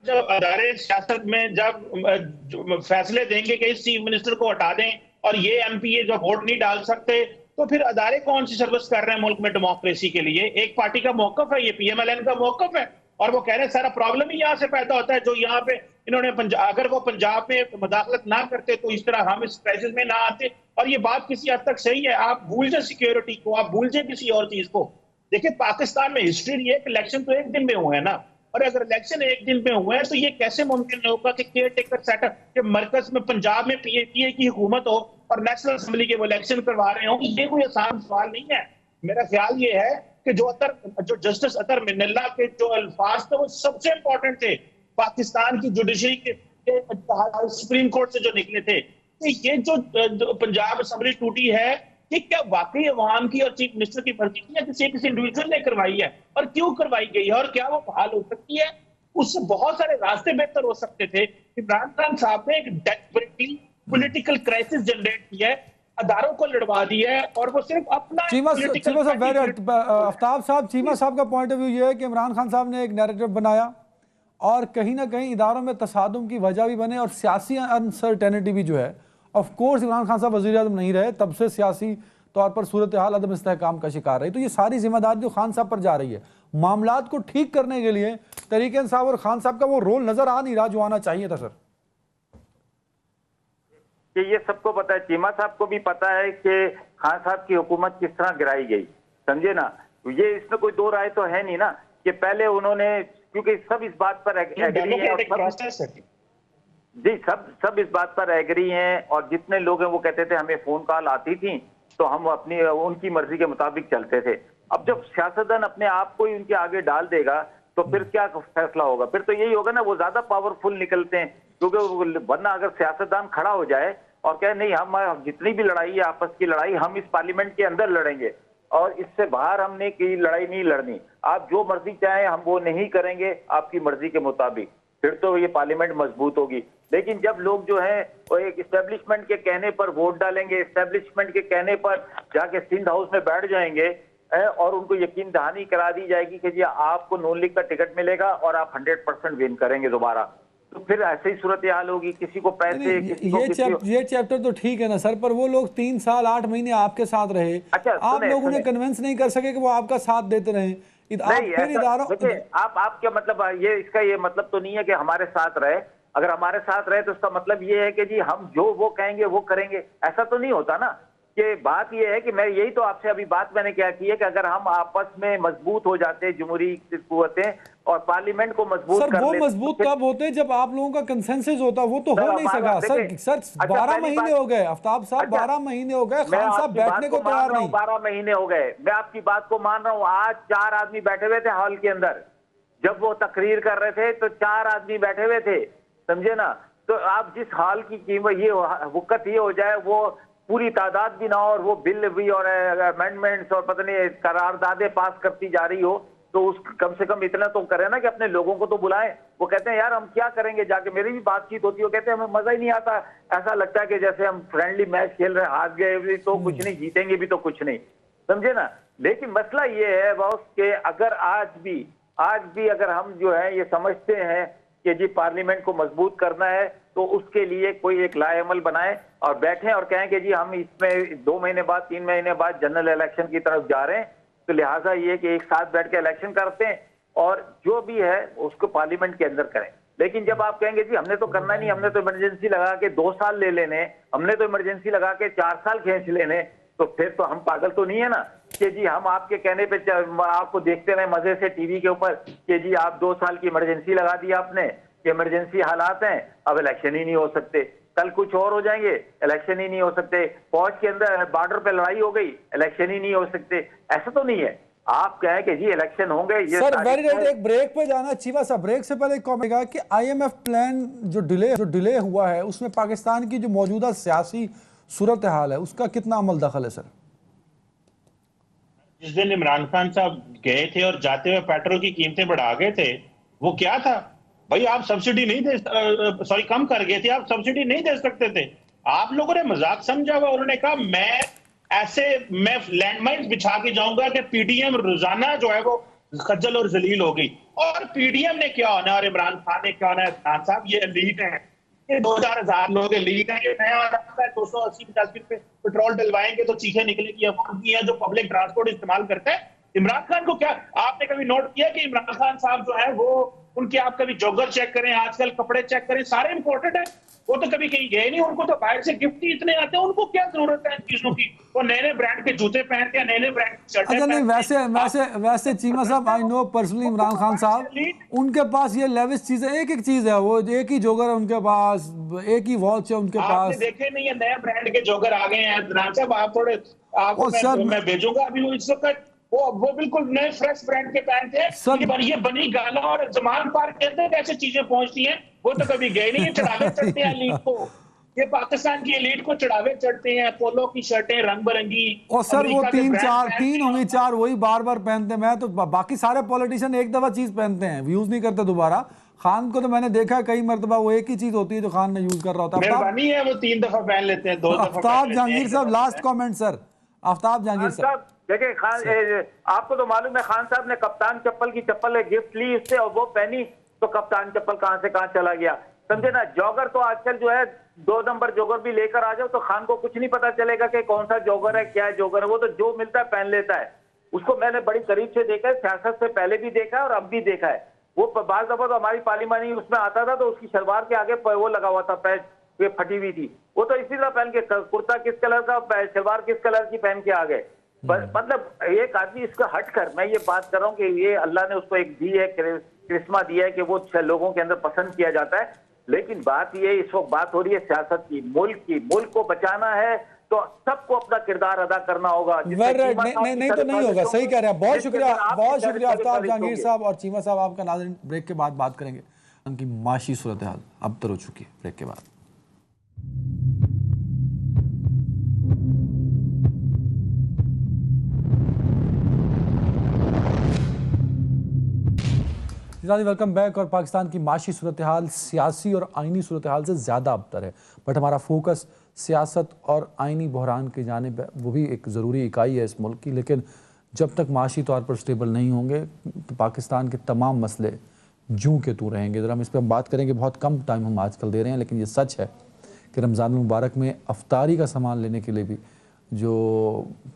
जब अदारे सियासत में जब फैसले देंगे कि इस चीफ मिनिस्टर को हटा दें और ये MPA जो वोट नहीं डाल सकते, तो फिर अदारे कौन सी सर्विस कर रहे हैं मुल्क में डेमोक्रेसी के लिए? एक पार्टी का मौकफ है, ये PMLN का मौकफ है, और वो कह रहे हैं सारा प्रॉब्लम ही यहाँ से पैदा होता है। जो यहाँ पे इन्होंने अगर वो पंजाब में मुदाखलत ना करते तो इस तरह हम इस क्राइसिस में ना आते। और ये बात किसी हद तक सही है। आप भूल जाए सिक्योरिटी को, आप भूल जाए किसी और चीज को। देखिए पाकिस्तान में हिस्ट्री है कि इलेक्शन तो एक दिन में हुए हैं ना, और अगर इलेक्शन एक दिन में हुए हैं तो ये कैसे मुमकिन होगा कि केयर टेकर सेटअप के मरकज में पंजाब में PA की हुकूमत हो और नेशनल असेंबली के वो इलेक्शन करवा रहे हो? ये कोई आसान सवाल नहीं है। मेरा ख्याल ये है कि जो जस्टिस अतर मिन्नल्ला के जो अल्फाज थे वो सबसे इंपॉर्टेंट थे पाकिस्तान की जुडिशरी के सुप्रीम कोर्ट से जो निकले थे। तो ये जो पंजाब असेंबली टूटी है, ये क्या वाकई अवाम की और चीफ मिनिस्टर की मर्जी थी या किसी इंडिविजुअल ने करवाई है, और क्यों करवाई गई है, और क्या वो बहाल हो सकती है? उससे बहुत सारे रास्ते बेहतर हो सकते थे। इमरान खान साहब ने एक डेस्परेटली पॉलिटिकल क्राइसिस जनरेट किया है, अदारों को लड़वा दिया है, और वो सिर्फ अपना आफ्ताब साहब, चीमा साहब का पॉइंट ऑफ व्यू ये है कि इमरान खान साहब ने एक नैरेटिव बनाया और कहीं ना कहीं इदारों में तसादुम की वजह भी बने और सियासी अनसर्टेनिटी भी जो है। ऑफ कोर्स इमरान खान साहब वज़ीर आज़म नहीं रहे, तब से सियासी तौर पर सूरत हाल अदम इस्तेहकाम का शिकार रही। तो ये सारी जिम्मेदारी जो खान साहब पर जा रही है, मामलात को ठीक करने के लिए तरीक इंसाफ और खान साहब का वो रोल नजर आ नहीं रहा जो आना चाहिए था सर। कि ये सबको पता है, चीमा साहब को भी पता है कि खान साहब की हुकूमत किस तरह गिराई गई, समझे ना। ये इसमें कोई दो राय तो है नहीं ना कि पहले उन्होंने, क्योंकि सब इस बात पर एग्री हैं, जी सब इस बात पर एग्री हैं, और जितने लोग हैं वो कहते थे हमें फोन कॉल आती थी तो हम अपनी उनकी मर्जी के मुताबिक चलते थे। अब जब सियासतदान अपने आप को ही उनके आगे डाल देगा तो फिर क्या फैसला होगा? फिर तो यही होगा ना, वो ज्यादा पावरफुल निकलते हैं, क्योंकि वरना अगर सियासतदान खड़ा हो जाए और कहे नहीं हम जितनी भी लड़ाई है आपस की लड़ाई हम इस पार्लियामेंट के अंदर लड़ेंगे और इससे बाहर हमने की लड़ाई नहीं लड़नी, आप जो मर्जी चाहें हम वो नहीं करेंगे आपकी मर्जी के मुताबिक, फिर तो ये पार्लियामेंट मजबूत होगी। लेकिन जब लोग जो है वो एक एस्टेब्लिशमेंट के कहने पर वोट डालेंगे, एस्टेब्लिशमेंट के कहने पर जाके सिंध हाउस में बैठ जाएंगे और उनको यकीन दहानी करा दी जाएगी कि जी आपको नून लीग का टिकट मिलेगा और आप 100% विन करेंगे दोबारा, तो फिर ऐसे ही सूरत हाल होगी। किसी को पैसे ये चैप्टर तो ठीक है ना सर, पर वो लोग 3 साल 8 महीने आपके साथ रहे, आप लोग उन्हें कन्विंस नहीं कर सके कि वो आपका साथ देते रहे। आप क्या मतलब ये इसका ये मतलब तो नहीं है कि हमारे साथ रहे, अगर हमारे साथ रहे तो उसका मतलब ये है कि जी हम जो वो कहेंगे वो करेंगे, ऐसा तो नहीं होता ना। कि बात ये है कि मैं यही तो आपसे अभी बात मैंने क्या की है कि अगर हम आपस में मजबूत हो जाते जमहूरी कुव्वतें और पार्लियामेंट को मजबूत सर, वो मजबूत कब होते जब आप लोगों का कंसेंसस होता, वो तो हो नहीं सका सर 12 महीने हो गए आफ्ताब साहब, 12 महीने हो गए, खान साहब बैठने को तैयार नहीं। 12 महीने हो गए, मैं आपकी बात को मान रहा हूँ। आज 4 आदमी बैठे हुए थे हॉल के अंदर, जब वो तकरीर कर रहे थे तो 4 आदमी बैठे हुए थे, समझे ना। तो आप जिस हाल की कीमत ये वक़्त ये हो जाए वो पूरी तादाद भी ना हो और वो बिल भी और अमेंडमेंट्स और पता नहीं करारदादें पास करती जा रही हो, तो उस कम से कम इतना तो करें ना कि अपने लोगों को तो बुलाएं। वो कहते हैं यार हम क्या करेंगे जाके, मेरी भी बातचीत होती है, वो कहते हैं हमें मजा ही नहीं आता, ऐसा लगता है कि जैसे हम फ्रेंडली मैच खेल रहे, हार गए भी तो कुछ नहीं, जीतेंगे भी तो कुछ नहीं, समझे ना। लेकिन मसला ये है बॉस कि अगर आज भी अगर हम जो है ये समझते हैं कि जी पार्लियामेंट को मजबूत करना है तो उसके लिए कोई एक लाएअमल बनाए और बैठे और कहें कि जी हम इसमें 2 महीने बाद 3 महीने बाद जनरल इलेक्शन की तरफ जा रहे हैं, तो लिहाजा ये कि एक साथ बैठ के इलेक्शन करते हैं और जो भी है उसको पार्लियामेंट के अंदर करें। लेकिन जब आप कहेंगे जी हमने तो करना नहीं, हमने तो इमरजेंसी लगा के 2 साल ले लेने, हमने तो इमरजेंसी लगा के 4 साल खींच लेने, तो फिर तो हम पागल तो नहीं है ना कि जी हम आपके कहने पे आपको देखते रहे मजे से टीवी के ऊपर कि जी आप 2 साल की इमरजेंसी लगा दी आपने, कि इमरजेंसी हालात हैं, अब इलेक्शन ही नहीं हो सकते, कल कुछ और हो जाएंगे, इलेक्शन ही नहीं हो सकते, फौज के अंदर बॉर्डर पे लड़ाई हो गई, इलेक्शन ही नहीं हो सकते। ऐसा तो नहीं है। आप कहें कि जी इलेक्शन होंगे ये सर वेरी राइट, एक ब्रेक पे जाना। चीवा साहब ब्रेक से पहले एक कमेंट है कि आईएमएफ प्लान जो डिले हुआ है उसमें पाकिस्तान की जो मौजूदा सियासी सूरत हाल है उसका कितना अमल दखल है सर? जिस दिन इमरान खान साहब गए थे और जाते हुए पेट्रोल की कीमतें बढ़ा गए थे, वो क्या था भाई, आप सब्सिडी नहीं दे सॉरी कम कर गए थे, आप सब्सिडी नहीं दे सकते थे। आप लोगों ने मजाक समझा हुआ। उन्होंने कहा मैं लैंडमाइंस बिछा के जाऊंगा कि पीडीएम रोजाना जो है वो खज्जल और जलील हो गई। और पीडीएम ने क्या होना और इमरान खान ने क्या होना है? खान साहब ये एलीट है, ये 2-4 लोग एलीट है, ये नया 280-50 रुपए पेट्रोल डलवाएंगे तो चीखें निकलेगी। है जो पब्लिक ट्रांसपोर्ट इस्तेमाल करते हैं। इमरान खान को क्या आपने कभी नोट किया कि इमरान खान साहब जो है वो उनके आप कभी जॉगर चेक करें, आजकल कपड़े चेक करें, सारे इंपोर्टेड है। वो तो कभी कहीं गए नहीं, उनको तो बाहर से गिफ्ट ही इतने आते हैं, उनको क्या जरूरत है इन चीजों की? वो नए ब्रांड के जूते पहनते हैं, नए ब्रांड की शर्टें। अच्छा नहीं, वैसे चीमा साहब I know personally Imran Khan साहब, उनके पास ये लेविश चीजें एक चीज है, वो एक ही जॉगर है उनके पास, एक ही वॉच है उनके पास। देखे नहीं है नए ब्रांड के जॉगर आ गए हैं इमरान साहब, आप थोड़े आपको मैं भेजूंगा अभी वो इस वक्त वो बिल्कुल नए फ्रेश ब्रांड के पहनते हैं। ये बनी गाला और जमान पार्क के अंदर कैसे चीजें पहुंचती हैं, वो तो कभी गए नहीं है। चढ़ावे चढ़ते हैं एलीट को, ये पाकिस्तान की एलीट को चढ़ावे चढ़ते हैं, पोलो की शर्टें रंग बिरंगी। और सर वो तीन होंगी 4 वही बार बार पहनते हैं। मैं तो बाकी सारे पॉलिटिशियन एक दफा चीज पहनते हैं, यूज नहीं करते दोबारा। खान को तो मैंने देखा कई मरतबा वो एक ही चीज होती है जो खान ने यूज कर रहा होता है। मेहरबानी है वो 3 दफा पहन लेते हैं, 2 दफा। आफ्ताब जहांगीर साहब last comment sir, Aftab Jahangir साहब। देखिए खान, आपको तो मालूम है खान साहब ने कप्तान चप्पल की चप्पल गिफ्ट ली उससे और वो पहनी, तो कप्तान चप्पल कहां से कहां चला गया, समझे ना। जॉगर तो आजकल जो है 2 नंबर जॉगर भी लेकर आ जाओ तो खान को कुछ नहीं पता चलेगा कि कौन सा जॉगर है, क्या जॉगर है। वो तो जो मिलता है पहन लेता है। उसको मैंने बड़ी करीब से देखा है, सियासत से पहले भी देखा है और अब भी देखा है। वो बार दफा तो हमारी पार्लियामानी उसमें आता था तो उसकी शलवार के आगे वो लगा हुआ था, पैच ये फटी हुई थी, वो तो इसी तरह पहन के, कुर्ता किस कलर का, शलवार किस कलर की पहन के आ गए। मतलब एक आदमी इसका हट कर, मैं ये बात कर रहा हूँ कि ये अल्लाह ने उसको एक दी है, क्रिस्मा दिया है कि वो लोगों के अंदर पसंद किया जाता है। लेकिन बात ये इस वक्त बात हो रही है सियासत की, मुल्क की। मुल्क को बचाना है तो सबको अपना किरदार अदा करना होगा। नहीं तो नहीं होगा, सही कह रहे हैं। बहुत शुक्रिया आफ्ताब जहांगीर साहब और चीमा साहब आपका। नाज़रीन ब्रेक के बाद बात करेंगे। उनकी माशी सूरत हाल अब तर हो चुकी है। ब्रेक के बाद वेलकम बैक। और पाकिस्तान की माशी सूरत हाल सियासी और आइनी सूरत हाल से ज़्यादा अबतर है, बट हमारा फोकस सियासत और आइनी बहरान की जानिब है। वो भी एक ज़रूरी इकाई है इस मुल्क की, लेकिन जब तक माशी तौर पर स्टेबल नहीं होंगे तो पाकिस्तान के तमाम मसले जूं के तू रहेंगे। ज़रा हम इस पर बात करेंगे, बहुत कम टाइम हम आजकल दे रहे हैं, लेकिन ये सच है कि रमज़ान मुबारक में अफ्तारी का सामान लेने के लिए भी जो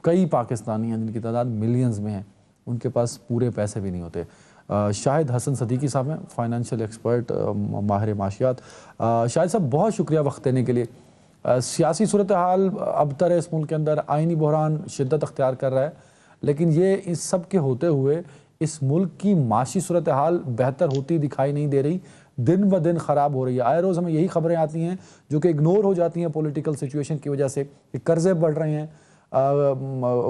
कई पाकिस्तानी हैं जिनकी तादाद मिलियंस में है, उनके पास पूरे पैसे भी नहीं होते। शाहिद हसन सदीकी साहब हैं, फाइनेंशियल एक्सपर्ट, माहिर माशियात। शाहिद साहब बहुत शुक्रिया वक्त देने के लिए। सियासी सूरत हाल अब तर इस मुल्क के अंदर, आइनी बहरान शिद्दत अख्तियार कर रहा है, लेकिन ये इस सब के होते हुए इस मुल्क की माशी सूरत हाल बेहतर होती दिखाई नहीं दे रही, दिन ब दिन ख़राब हो रही है। आए रोज़ हमें यही खबरें आती हैं जो कि इग्नोर हो जाती हैं पॉलिटिकल सिचुएशन की वजह से, कि कर्ज़े बढ़ रहे हैं,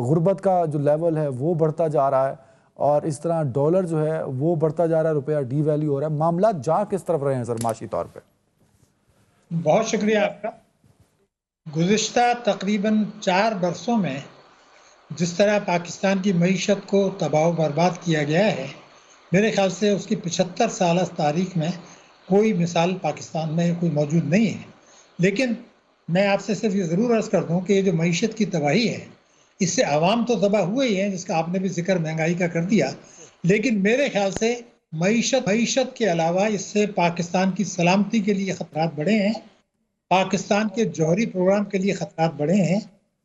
गुर्बत का जो लेवल है वो बढ़ता जा रहा है, और इस तरह डॉलर जो है वो बढ़ता जा रहा है, रुपया डी वैल्यू हो रहा है। मामला जा किस तरफ रहे हैं सर माशी तौर पे? बहुत शुक्रिया आपका। गुज़िश्ता तकरीबन 4 बरसों में जिस तरह पाकिस्तान की मईशत को तबाह बर्बाद किया गया है, मेरे ख्याल से उसकी 75 साल तारीख में कोई मिसाल पाकिस्तान में कोई मौजूद नहीं है। लेकिन मैं आपसे सिर्फ ये ज़रूर अर्ज़ कर दूँ कि ये जो मईशत की तबाही है, इससे आवाम तो तबाह हुए ही हैं, जिसका आपने भी जिक्र महंगाई का कर दिया, लेकिन मेरे ख्याल से मईशत के अलावा इससे पाकिस्तान की सलामती के लिए ख़तरात बढ़े हैं, पाकिस्तान के जौहरी प्रोग्राम के लिए ख़तरात बढ़े हैं,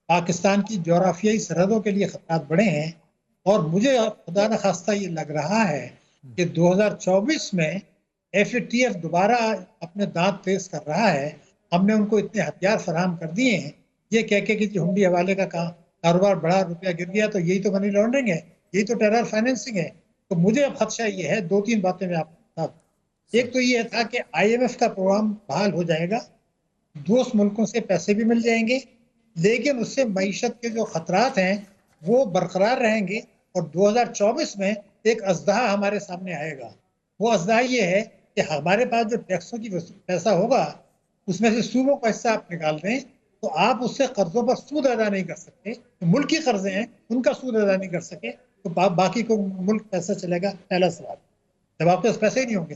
पाकिस्तान की जोग्राफियाई सरहदों के लिए ख़तरात बढ़े हैं, और मुझे खुदा न खास्ता ये लग रहा है कि 2024 में FATF दोबारा अपने दांत तेज कर रहा है। हमने उनको इतने हथियार फराहम कर दिए हैं, ये कह के कि हुंडी हवाले का कारोबार बड़ा, रुपया गिर गया, तो यही तो मनी लॉन्ड्रिंग है, यही तो टेरर फाइनेंसिंग है। तो मुझे अब खदशा ये है, 2-3 बातें मैं आपको बता दूं। एक तो ये था कि IMF का प्रोग्राम बहाल हो जाएगा, दोस्त मुल्कों से पैसे भी मिल जाएंगे, लेकिन उससे मईशत के जो खतरात हैं वो बरकरार रहेंगे। और 2024 में एक अजदहा हमारे सामने आएगा। वो अजदहा ये है कि हमारे पास जो टैक्सों की पैसा होगा, उसमें से सूबों का हिस्सा आप निकाल दें तो आप उससे कर्जों पर सूद अदा नहीं कर सकते। तो मुल्की कर्जे हैं, उनका सूद अदा नहीं कर सके तो बाकी को मुल्क पैसा चलेगा, पहला सवाल, जब आपके पास पैसे ही नहीं होंगे।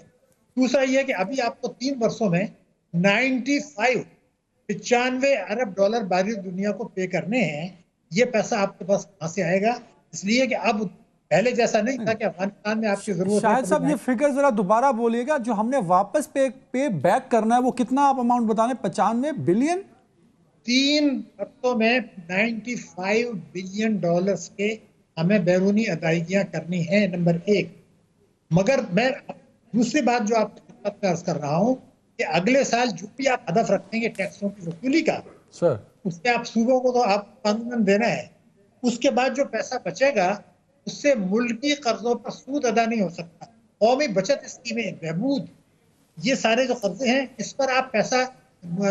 दूसरा ये है कि अभी आपको 3 वर्षों में 95 अरब डॉलर बाहरी दुनिया को पे करने हैं। ये पैसा आपके पास कहां से आएगा? इसलिए कि अब पहले जैसा नहीं था कि अफगानिस्तान में आपकी जरूरत शायद साहब ये फिगर जरा दोबारा बोलिएगा, जो हमने वापस पे बैक करना है वो कितना आप अमाउंट बताने? 95 बिलियन? 3 वर्षों में 95 बिलियन डॉलर्स के हमें बैरूनी अदायगियां करनी है, नंबर 1। मगर मैं दूसरी बात जो आपको अर्ज कर रहा हूं कि अगले साल जो भी आप हदफ रखेंगे टैक्सों की वसूली का, सर उससे आप सूबों को तो आप कानूनन देना है। उसके बाद जो पैसा बचेगा उससे मुल्की कर्जों पर सूद अदा नहीं हो सकता। कौमी बचत स्कीमें, बहबूद, ये सारे जो कर्जे हैं इस पर आप पैसा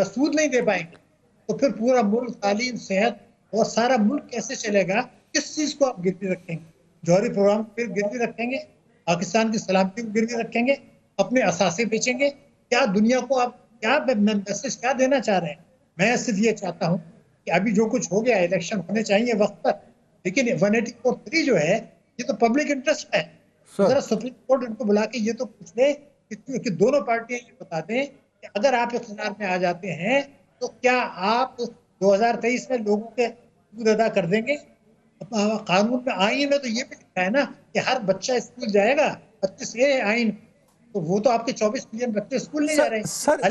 सूद नहीं दे पाएंगे, तो फिर पूरा मुल्क, तालीम, सेहत और सारा मुल्क कैसे चलेगा? किस चीज को आप गिरवी रखेंगे? जौहरी प्रोग्राम फिर गिरवी रखेंगे, पाकिस्तान की सलामती को गिरवी रखेंगे, अपने असासे बेचेंगे? क्या दुनिया को आप क्या मैसेज क्या देना चाह रहे हैं? मैं सिर्फ ये चाहता हूँ कि अभी जो कुछ हो गया, इलेक्शन होने चाहिए वक्त पर, लेकिन 184(3) जो है ये तो पब्लिक इंटरेस्ट है। जरा सुप्रीम कोर्ट इनको बुला के ये तो पूछ ले कि दोनों पार्टियां ये बता दें कि अगर आप इख्तियार में आ जाते हैं तो क्या आप 2023 में लोगों के सूद अदा कर देंगे? कानून में, आइन में तो ये भी लिखा है ना कि हर बच्चा स्कूल जाएगा, 25A है आइन, तो वो तो आपके 24 मिलियन बच्चे स्कूल नहीं जा रहे हैं।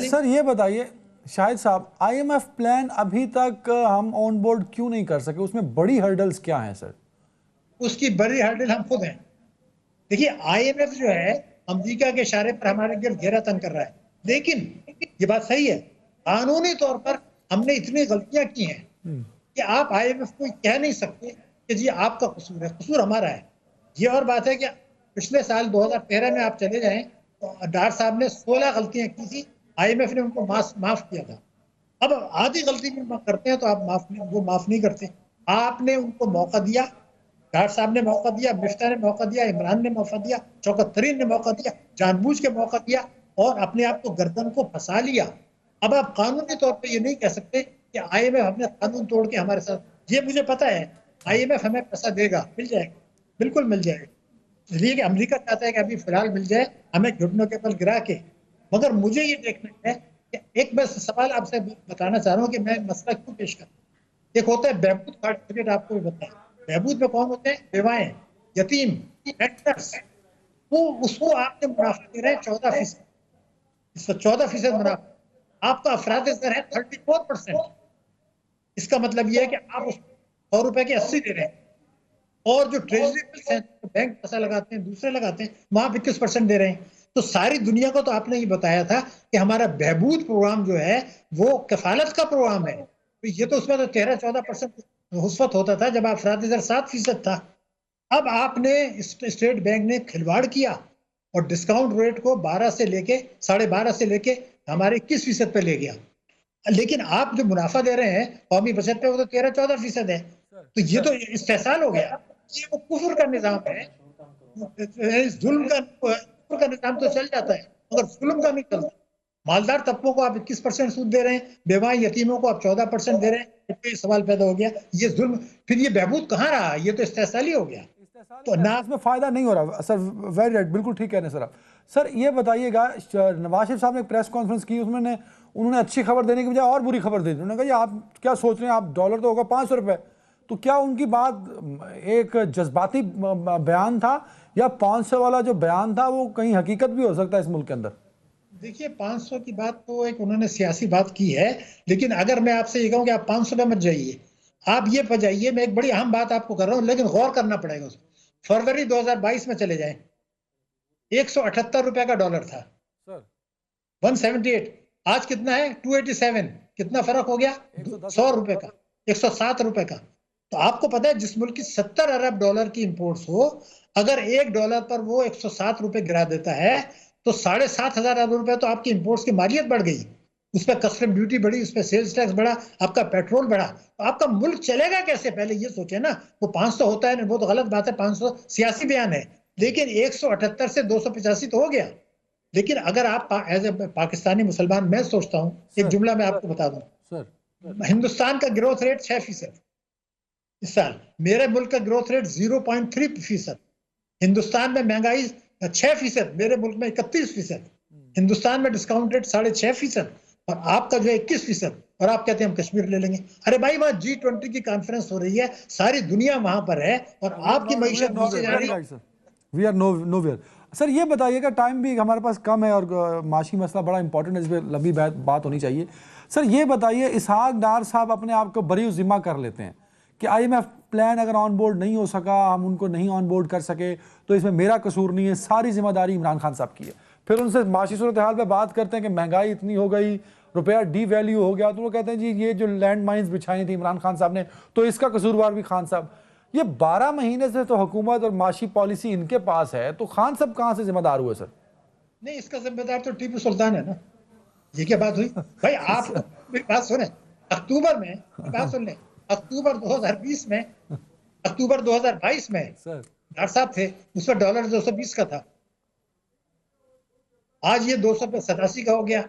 सर ये बताइए शाहिद साहब, IMF प्लान अभी तक हम ऑन बोर्ड क्यों नहीं कर सके? उसमें बड़ी हर्डल्स क्या हैं सर? उसकी बड़ी हर्डल हम खुद हैं। देखिए, IMF जो है अमेरिका के इशारे पर हमारे गिर्द घेरा तंग कर रहा है, लेकिन ये बात सही है, कानूनी तौर पर हमने इतनी गलतियां की हैं कि आप IMF को कह नहीं सकते कि जी आपका कसूर है। कसूर हमारा है। ये और बात है कि पिछले साल 2013 में आप चले जाएं तो डार साहब ने 16 गलतियां की थी, IMF ने उनको माफ किया था। अब आधी गलती भी करते हैं तो आप माफ नहीं करते। आपने उनको मौका दिया, डार साहब ने मौका दिया, मिफ्ता ने मौका दिया, इमरान ने मौका दिया, शौकत तरीन ने मौका दिया, जानबूझ के मौका दिया और अपने आप को गर्दन को फंसा लिया। अब आप कानूनी तौर पे ये नहीं कह सकते कि IMF हमने कानून तोड़ के हमारे साथ, ये मुझे पता है IMF हमें पैसा देगा, मिल जाएगा, बिल्कुल मिल जाएगा। इसलिए कि अमेरिका चाहता है कि अभी फिलहाल मिल जाए, हमें घुटनों के बल गिरा के। मगर मुझे ये देखना है कि एक मैं सवाल आपसे बताना चाह रहा हूँ कि मैं मसला क्यों पेश कर। एक होता है बहबूद सर्टिफिकेट, आपको भी बताएं, बहबूद में कौन होते हैं? बेवाएं, यतीम, एक्टर्स। वो उसको आपने मुनाफा दे रहे हैं 14%, इस पर 14% मुनाफा, आपका अफराद दर है 34%। इसका मतलब यह है कि आप उस 100 रुपए के 80 दे रहे हैं, और जो ट्रेजरी बिल्स हैं, बैंक पैसा लगाते हैं, दूसरे लगाते हैं, वहां 21% दे रहे हैं। तो सारी दुनिया को तो आपने ये बताया था कि हमारा बहबूद प्रोग्राम जो है वो कफालत का प्रोग्राम है, तो ये तो उसमें तो 13-14% हुस्वत होता था जब अफराद दर 7% था। अब आपने स्टेट बैंक ने खिलवाड़ किया और डिस्काउंट रेट को 12 से लेके 12.5 से लेके हमारे 21% पे ले गया। लेकिन आप जो मुनाफा दे रहे हैं कौमी बचत पे, वो तो 13-14% है। तो ये तो इस्तेहसाल हो गया। ये वो कुफर का निजाम है, जुल्म का निजाम तो चल जाता है मगर जुल्म का नहीं चलता। मालदार तबकों को आप 21% सूद दे रहे हैं, बेवाएं यतीमों को आप 14% दे रहे हैं। ये सवाल पैदा हो गया, ये जुल्म, फिर ये बहबूद कहाँ रहा? ये तो इस्तेहसाली हो गया। तो ना इसमें फायदा नहीं हो रहा सर। वेरी राइट, बिल्कुल ठीक कह रहे हैं सर आप। सर ये बताइएगा, नवाज शरीफ साहब ने एक प्रेस कॉन्फ्रेंस की, उसमें उन्होंने अच्छी खबर देने की बजाय और बुरी खबर दे दी। उन्होंने कहा आप क्या सोच रहे हैं, आप डॉलर तो होगा 500 रुपये। तो क्या उनकी बात एक जज्बाती बयान था या 500 वाला जो बयान था वो कहीं हकीकत भी हो सकता है इस मुल्क के अंदर? देखिए, 500 की बात तो एक उन्होंने सियासी बात की है, लेकिन अगर मैं आपसे ये कहूँ कि आप 500 पे मत जाइए, आप ये पर जाइए, मैं एक बड़ी अहम बात आपको कर रहा हूँ, लेकिन गौर करना पड़ेगा उसमें। फरवरी 2022 में चले जाएं, 178 रुपए का डॉलर था सर 178, आज कितना है 287, कितना फर्क हो गया 100 रुपए का, 107 रुपए का। तो आपको पता है जिस मुल्क की 70 अरब डॉलर की इंपोर्ट्स हो, अगर $1 पर वो 107 रुपए गिरा देता है तो 7,500 अरब रुपए तो आपकी इंपोर्ट्स की मालियत बढ़ गई, उस पर कस्टम ड्यूटी बढ़ी, उस पर सेल्स टैक्स बढ़ा, आपका पेट्रोल बढ़ा, तो आपका मुल्क चलेगा कैसे? पहले ये सोचे ना। वो 500 होता है, वो तो गलत बात है, 500 सियासी बयान है, लेकिन 178 से 285 तो हो गया। लेकिन अगर आप एज ए पाकिस्तानी मुसलमान, मैं सोचता हूँ, एक जुमला मैं आपको बता दूं, सर हिंदुस्तान का ग्रोथ रेट 6% इस साल, मेरे मुल्क का ग्रोथ रेट 0.3%। हिंदुस्तान में महंगाई 6%, मेरे मुल्क में 31%। हिंदुस्तान में डिस्काउंट रेट 6.5% और आपका जो है 21%। और आप कहते हैं हम कश्मीर ले लेंगे। अरे भाई वहां G20 की कॉन्फ्रेंस हो रही है, सारी दुनिया वहां पर है और आपकी मईशत नीचे जा रही है। We are nowhere. सर ये बताइएगा, टाइम भी हमारे पास कम है और माशी मसला बड़ा इंपॉर्टेंट है, इस पर लंबी बात होनी चाहिए। सर ये बताइए, इसहाक डार साहब अपने आप को बरी जिम्मा कर लेते हैं कि IMF प्लान अगर ऑन बोर्ड नहीं हो सका, हम उनको नहीं ऑन बोर्ड कर सके, तो इसमें मेरा कसूर नहीं है, सारी जिम्मेदारी इमरान खान साहब की है। फिर उनसे माशी सूरत हाल पे बात करते हैं कि महंगाई इतनी हो गई, रुपया डी वैल्यू हो गया, तो वो कहते हैं जी ये जो लैंड माइन्स बिछाई थी इमरान खान साहब ने, तो इसका कसूरवार भी खान साहब। ये 12 महीने से तो हुकूमत और माशी पॉलिसी इनके पास है, तो खान साहब कहाँ से जिम्मेदार हुए सर? नहीं, इसका जिम्मेदार तो टीपू सुल्तान है ना। ये क्या बात हुई भाई? आप मेरी बात सुने, अक्टूबर में बात सुन लें, अक्टूबर 2020 में, अक्टूबर 2022 में सर डार साहब थे, उस पर डॉलर 220 का था, आज ये 287 का हो गया।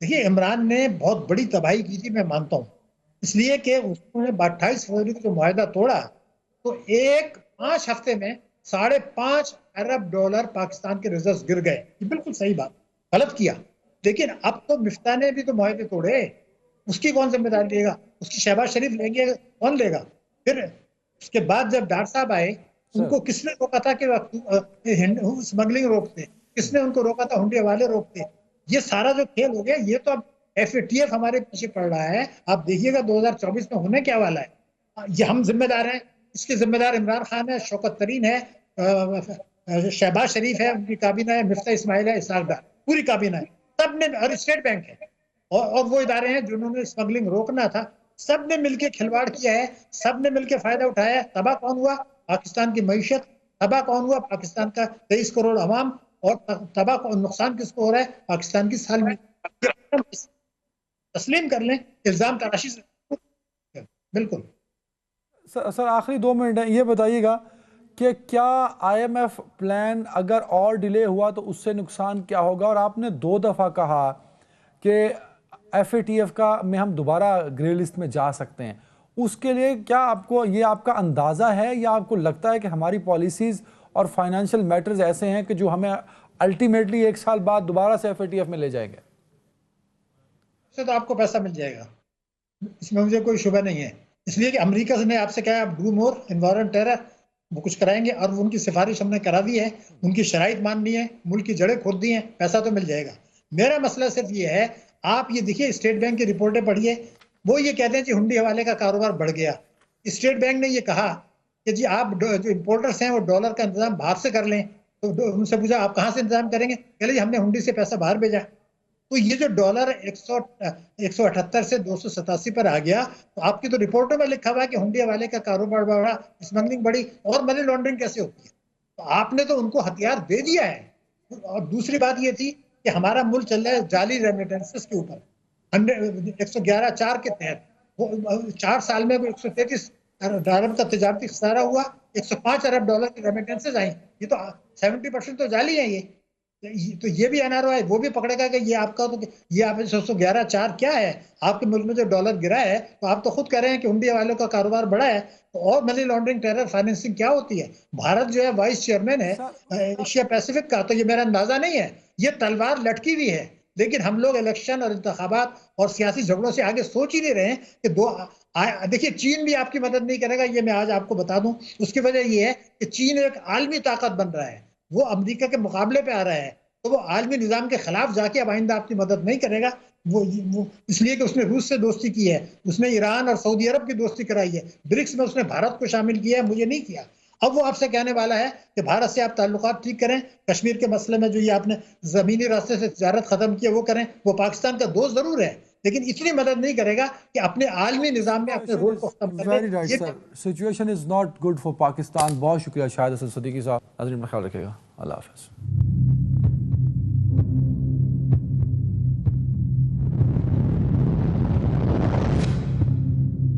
देखिए इमरान ने बहुत बड़ी तबाही की थी, मैं मानता हूं, इसलिए कि उन्होंने 28 फरवरी को जो मुआहदा तोड़ा तो 5 हफ्ते में $5.5 अरब पाकिस्तान के रिजर्व गिर गए। ये बिल्कुल सही बात, गलत किया। लेकिन अब तो मिफ्ता ने भी तो मुआहदे तोड़े, उसकी कौन जिम्मेदारी लेगा? उसकी शहबाज शरीफ लेंगे, कौन लेगा? फिर उसके बाद जब डार साहब आए, उनको किसने रोका था कि स्मगलिंग रोकते? किसने उनको रोका था? हुंडी वाले रोकते। ये सारा जो खेल हो गया, ये तो अब FATF हमारे पीछे पड़ रहा है। आप देखिएगा 2024 में होने क्या वाला है। ये हम जिम्मेदार हैं, इसके जिम्मेदार इमरान खान है, शौकत तरीन है, शहबाज शरीफ है, उनकी काबीना है, मिफ्ता इस्माइल है, इसहाक डार, पूरी काबीना है, सब ने, और स्टेट बैंक है और वो इदारे हैं जिन्होंने स्मगलिंग रोकना था, सब ने मिलकर खिलवाड़ किया है, सब ने मिलकर फायदा उठाया है। तबाह कौन हुआ? पाकिस्तान की मईशत। तबाह कौन हुआ? पाकिस्तान का 23 करोड़ अवाम। और तबाह नुकसान किसको हो रहा है? पाकिस्तान की सालमी। तस्लीम कर लें, इल्जाम तराशी से। बिल्कुल सर आखिरी 2 मिनट है, ये बताइएगा कि क्या IMF प्लान अगर और डिले हुआ तो उससे नुकसान क्या होगा? और आपने 2 दफ़ा कहा कि FATF का में हम दोबारा ग्रे लिस्ट में जा सकते हैं, उसके लिए क्या आपको ये आपका अंदाज़ा है या आपको लगता है कि हमारी पॉलिसीज़ और फाइनेंशियल मैटर्स ऐसे हैं कि जो हमें अल्टीमेटली 1 साल बाद दोबारा से FATF में ले जाएंगे? इससे तो आपको पैसा मिल जाएगा, इसमें मुझे कोई शुबा नहीं है। इसलिए कि अमेरिका ने आपसे कहा आप डू मोर एनवायरमेंट टेरर, वो कुछ कराएंगे और उनकी सिफारिश हमने करा दी है, उनकी शराइत माननी है, मुल्क की जड़ें खोद दी हैं, पैसा तो मिल जाएगा। मेरा मसला सिर्फ ये है, आप ये देखिए स्टेट बैंक की रिपोर्टें पढ़िए, वो ये कहते हैं कि हुंडी हवाले का कारोबार बढ़ गया। स्टेट बैंक ने ये कहा कि जी आप जो इम्पोर्टर्स हैं वो डॉलर का इंतजाम बाहर से कर लें। तो उनसे पूछा आप कहाँ से इंतजाम करेंगे? कहले जी हमने हुंडी से पैसा बाहर भेजा। तो ये जो डॉलर 178 से 287 पर आ गया, तो आपकी तो रिपोर्टों में लिखा हुआ है कि हुंडी हवाले का कारोबार बढ़ा, स्मगलिंग बढ़ी, और मनी लॉन्ड्रिंग कैसे होती है? तो आपने तो उनको हथियार दे दिया है। और दूसरी बात ये थी कि हमारा मुल्क चल रहा है जाली रेमिटेंसेस के ऊपर, 111(4) के तहत। वो 4 साल में 133 अरब का तिजारती खसारा हुआ, 105 अरब डॉलर की रेमिटेंसेस आई। ये तो 70% तो जाली है। ये तो ये भी NRO है, वो भी पकड़ेगा कि ये आपका, तो ये आप 111(4) क्या है? आपके मुल्क में जो डॉलर गिरा है, तो आप तो खुद कह रहे हैं कि हुंडी वालों का कारोबार बढ़ा है। तो और मनी लॉन्ड्रिंग, टेरर फाइनेंसिंग क्या होती है? भारत जो है वाइस चेयरमैन है एशिया पैसिफिक का, तो ये मेरा अंदाजा नहीं है, ये तलवार लटकी हुई है। लेकिन हम लोग इलेक्शन और इंतखाबात और सियासी झगड़ों से आगे सोच ही नहीं रहे हैं कि देखिए चीन भी आपकी मदद नहीं करेगा, ये मैं आज आपको बता दूं। उसकी वजह ये है कि चीन एक आलमी ताकत बन रहा है, वो अमेरिका के मुकाबले पे आ रहा है, तो वो आलमी निज़ाम के खिलाफ जाके अब आइंदा आपकी मदद नहीं करेगा। वो इसलिए कि उसने रूस से दोस्ती की है, उसने ईरान और सऊदी अरब की दोस्ती कराई है, ब्रिक्स में उसने भारत को शामिल किया है, मुझे नहीं किया। अब वो आपसे कहने वाला है कि भारत से आप ताल्लुकात ठीक करें, कश्मीर के मसले में जो ये आपने जमीनी रास्ते से तिजारत खत्म किया वो करें। वो पाकिस्तान का दोस्त जरूर है, लेकिन इतनी मदद नहीं करेगा कि अपने आलमी निजाम में अपने रोल को खत्म कर वेरी दे। राइट ये sir, situation is not good for Pakistan. बहुत शुक्रिया शाहिद हसन सिद्दीकी साहब। नाज़रीन अपना ख्याल रखिएगा। अल्लाह हाफ़िज़।